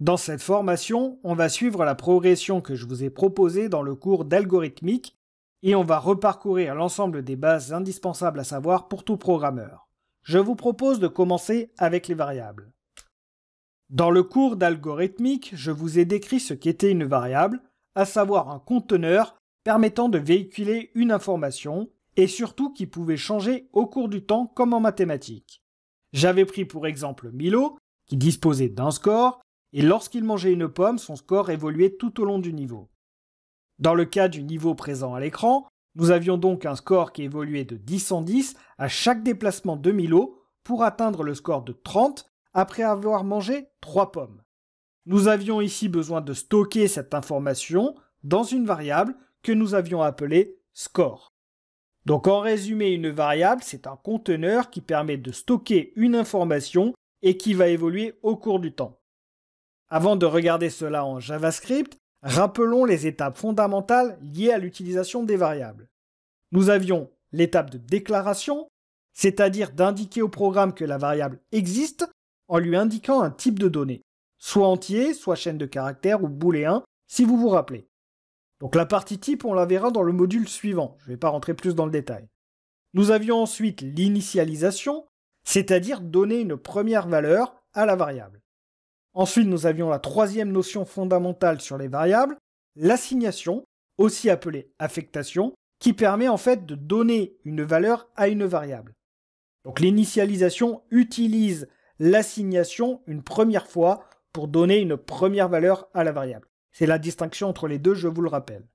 Dans cette formation, on va suivre la progression que je vous ai proposée dans le cours d'algorithmique et on va reparcourir l'ensemble des bases indispensables à savoir pour tout programmeur. Je vous propose de commencer avec les variables. Dans le cours d'algorithmique, je vous ai décrit ce qu'était une variable, à savoir un conteneur permettant de véhiculer une information et surtout qui pouvait changer au cours du temps comme en mathématiques. J'avais pris pour exemple Milo, qui disposait d'un score, et lorsqu'il mangeait une pomme, son score évoluait tout au long du niveau. Dans le cas du niveau présent à l'écran, nous avions donc un score qui évoluait de 10 en 10 à chaque déplacement de Milo pour atteindre le score de 30 après avoir mangé 3 pommes. Nous avions ici besoin de stocker cette information dans une variable que nous avions appelée score. Donc en résumé, une variable, c'est un conteneur qui permet de stocker une information et qui va évoluer au cours du temps. Avant de regarder cela en JavaScript, rappelons les étapes fondamentales liées à l'utilisation des variables. Nous avions l'étape de déclaration, c'est-à-dire d'indiquer au programme que la variable existe en lui indiquant un type de données, soit entier, soit chaîne de caractères ou booléen, si vous vous rappelez. Donc la partie type, on la verra dans le module suivant, je ne vais pas rentrer plus dans le détail. Nous avions ensuite l'initialisation, c'est-à-dire donner une première valeur à la variable. Ensuite, nous avions la troisième notion fondamentale sur les variables, l'assignation, aussi appelée affectation, qui permet en fait de donner une valeur à une variable. Donc l'initialisation utilise l'assignation une première fois pour donner une première valeur à la variable. C'est la distinction entre les deux, je vous le rappelle.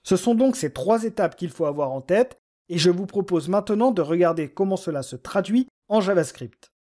Ce sont donc ces trois étapes qu'il faut avoir en tête et je vous propose maintenant de regarder comment cela se traduit en JavaScript.